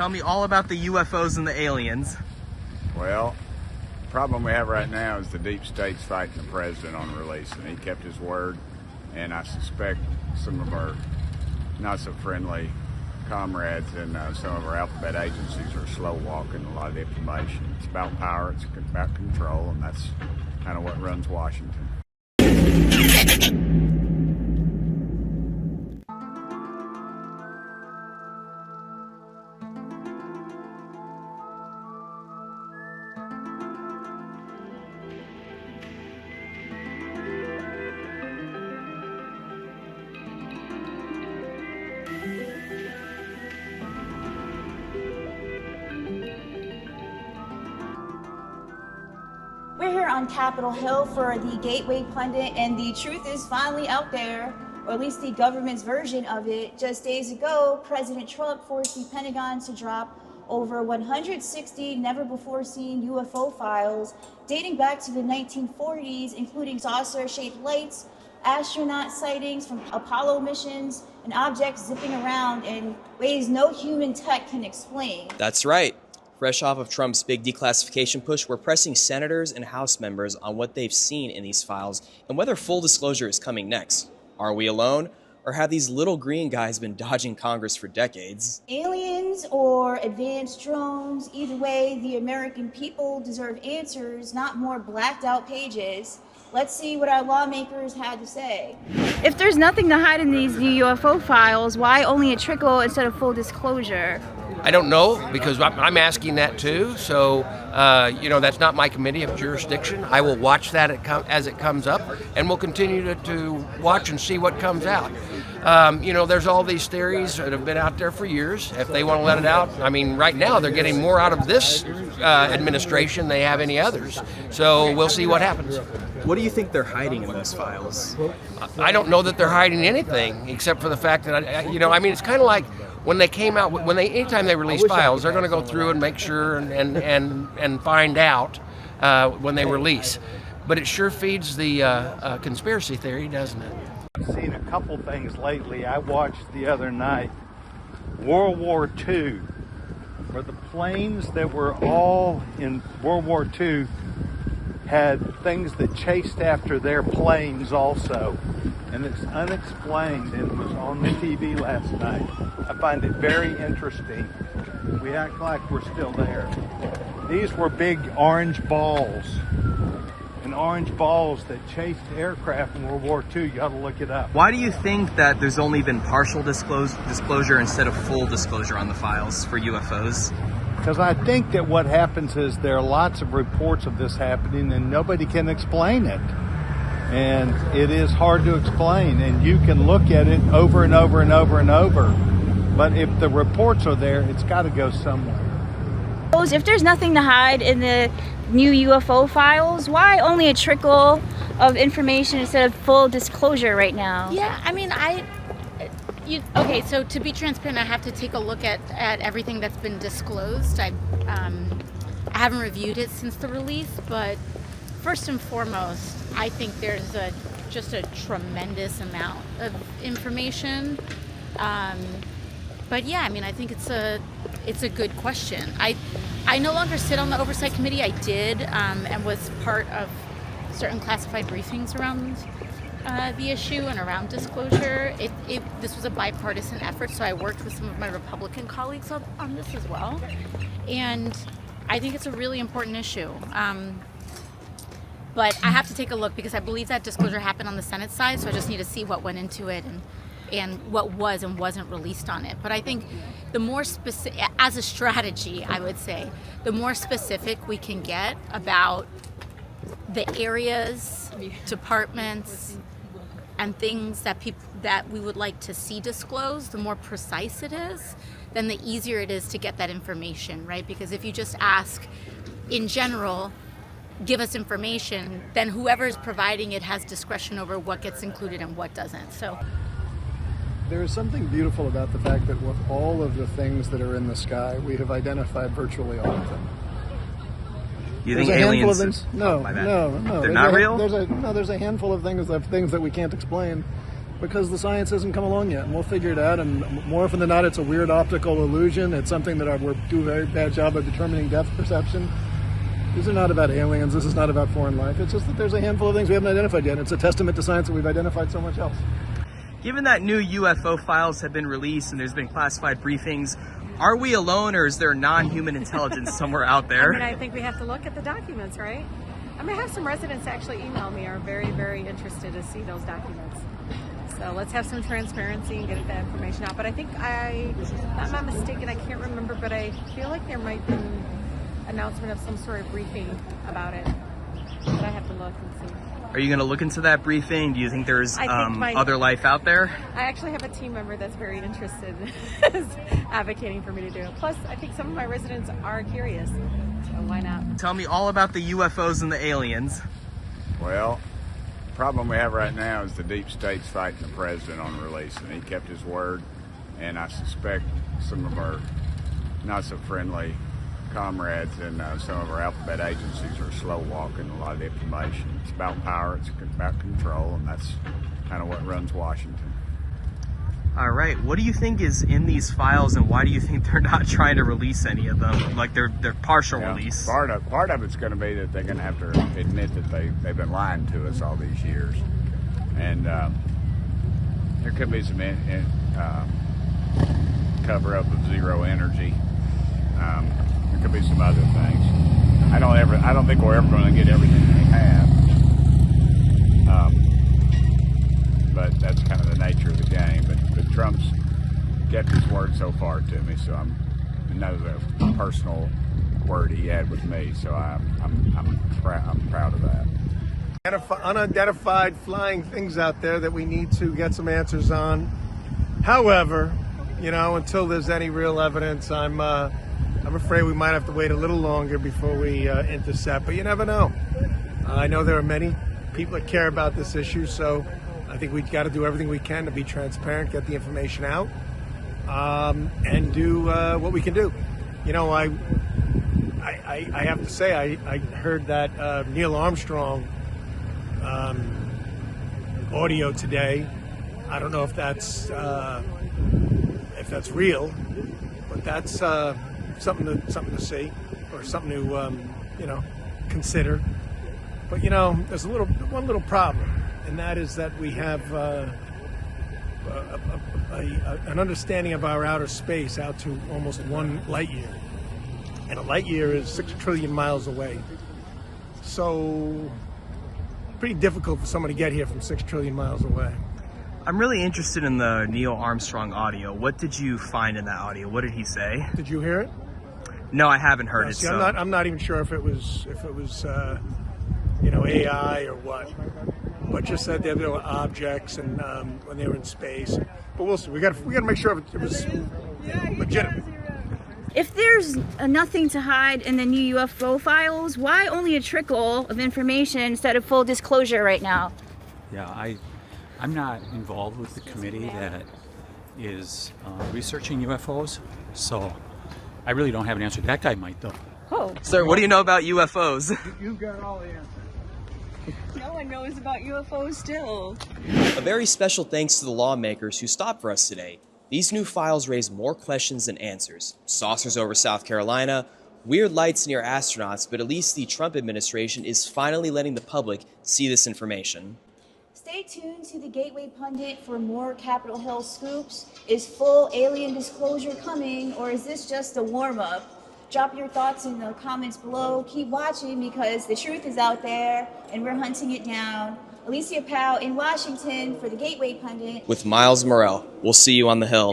Tell me all about the UFOs and the aliens. Well, the problem we have right now is the deep state's fighting the president on release, and he kept his word, and I suspect some of our not so friendly comrades and some of our alphabet agencies are slow walking a lot of the information. It's about power, it's about control, and that's kind of what runs Washington. We're here on Capitol Hill for the Gateway Pundit, and the truth is finally out there, or at least the government's version of it. Just days ago, President Trump forced the Pentagon to drop over 160 never-before-seen UFO files dating back to the 1940s, including saucer-shaped lights, astronaut sightings from Apollo missions, and objects zipping around in ways no human tech can explain. That's right. Fresh off of Trump's big declassification push, we're pressing senators and House members on what they've seen in these files and whether full disclosure is coming next. Are we alone? Or have these little green guys been dodging Congress for decades? Aliens or advanced drones, either way, the American people deserve answers, not more blacked out pages. Let's see what our lawmakers had to say. If there's nothing to hide in these new UFO files, why only a trickle instead of full disclosure? I don't know, because I'm asking that too. So, that's not my committee of jurisdiction. I will watch that as it comes up, and we'll continue to watch and see what comes out. There's all these theories that have been out there for years. If they want to let it out, I mean, right now they're getting more out of this administration than they have any others. So we'll see what happens. What do you think they're hiding in those files? I don't know that they're hiding anything, except for the fact that, it's kind of like when they came out, anytime they release files, they're going to go through and make sure and find out when they release. But it sure feeds the conspiracy theory, doesn't it? I've seen a couple things lately. I watched the other night World War II, where the planes that were all in World War II had things that chased after their planes also. And it's unexplained, and it was on the TV last night. I find it very interesting. We act like we're still there. These were big orange balls. And orange balls that chased aircraft in World War II. You ought to look it up. Why do you think that there's only been partial disclosure instead of full disclosure on the files for UFOs? Because I think that what happens is there are lots of reports of this happening and nobody can explain it. And it is hard to explain, and you can look at it over and over and over and over. But if the reports are there, it's got to go somewhere. If there's nothing to hide in the new UFO files, why only a trickle of information instead of full disclosure right now? Yeah, I mean, okay, so to be transparent, I have to take a look at everything that's been disclosed. I haven't reviewed it since the release, but first and foremost, I think there's just a tremendous amount of information. But yeah, I mean, I think it's a good question. I no longer sit on the oversight committee. I did and was part of certain classified briefings around the issue and around disclosure. This was a bipartisan effort, so I worked with some of my Republican colleagues on this as well. And I think it's a really important issue. But I have to take a look because I believe that disclosure happened on the Senate side, so I just need to see what went into it and what was and wasn't released on it. But I think the more specific, as a strategy, I would say, the more specific we can get about the areas, departments, and things that we would like to see disclosed, the more precise it is, then the easier it is to get that information, right? Because if you just ask, in general, give us information, then whoever is providing it has discretion over what gets included and what doesn't. So there is something beautiful about the fact that with all of the things that are in the sky, we have identified virtually all of them. You think aliens? No. They're not real? There's a handful of things that we can't explain because the science hasn't come along yet, and we'll figure it out. And more often than not, it's a weird optical illusion. It's something that we do a very bad job of determining depth perception. These are not about aliens. This is not about foreign life. It's just that there's a handful of things we haven't identified yet. It's a testament to science that we've identified so much else. Given that new UFO files have been released and there's been classified briefings, are we alone, or is there non-human intelligence somewhere out there? I mean, I think we have to look at the documents, right? I mean, I have some residents actually email me, are very, very interested to see those documents. So let's have some transparency and get that information out. But I think if I'm not mistaken, I can't remember, but I feel like there might be an announcement of some sort of briefing about it. But I have to look and see. Are you going to look into that briefing? Do you think there's other life out there? I actually have a team member that's very interested, is advocating for me to do it. Plus, I think some of my residents are curious, so why not? Tell me all about the UFOs and the aliens. Well, the problem we have right now is the deep state's fighting the president on releasing. He kept his word, and I suspect some of our not so friendly comrades in some of our alphabet agencies are slow walking a lot of the information. It's about power, it's about control, and that's kind of what runs Washington. All right, what do you think is in these files, and why do you think they're not trying to release any of them? Like they're partial release. Part of it's going to be that they're going to have to admit that they've been lying to us all these years, and there could be some cover up of zero energy. There could be some other things. I don't think we're ever going to get everything they have. But that's kind of the nature of the game. But Trump's kept his word so far to me, so I know the personal word he had with me. So I'm proud of that. Unidentified flying things out there that we need to get some answers on. However, until there's any real evidence, I'm afraid we might have to wait a little longer before we intercept, but you never know. I know there are many people that care about this issue, so I think we've got to do everything we can to be transparent, get the information out, and do what we can do. I have to say, I heard that Neil Armstrong audio today. I don't know if that's real, but that's something to see, or something to consider. But there's one little problem, and that is that we have an understanding of our outer space out to almost 1 light year, and a light year is 6 trillion miles away. So pretty difficult for someone to get here from 6 trillion miles away. I'm really interested in the Neil Armstrong audio. What did you find in that audio? What did he say? Did you hear it? No, I haven't heard it. See, so I'm not even sure if it was AI or what. But just said there were objects and when they were in space. But we'll see. We got to make sure it was legitimate. If there's nothing to hide in the new UFO files, why only a trickle of information instead of full disclosure right now? Yeah, I'm not involved with the committee that is researching UFOs, so I really don't have an answer. That guy might, though. Oh. Sir, what do you know about UFOs? You've got all the answers. No one knows about UFOs still. A very special thanks to the lawmakers who stopped for us today. These new files raise more questions than answers. Saucers over South Carolina, weird lights near astronauts, but at least the Trump administration is finally letting the public see this information. Stay tuned to the Gateway Pundit for more Capitol Hill scoops. Is full alien disclosure coming, or is this just a warm-up? Drop your thoughts in the comments below. Keep watching because the truth is out there and we're hunting it down. Alicia Powell in Washington for the Gateway Pundit. With Miles Morrell, we'll see you on the Hill.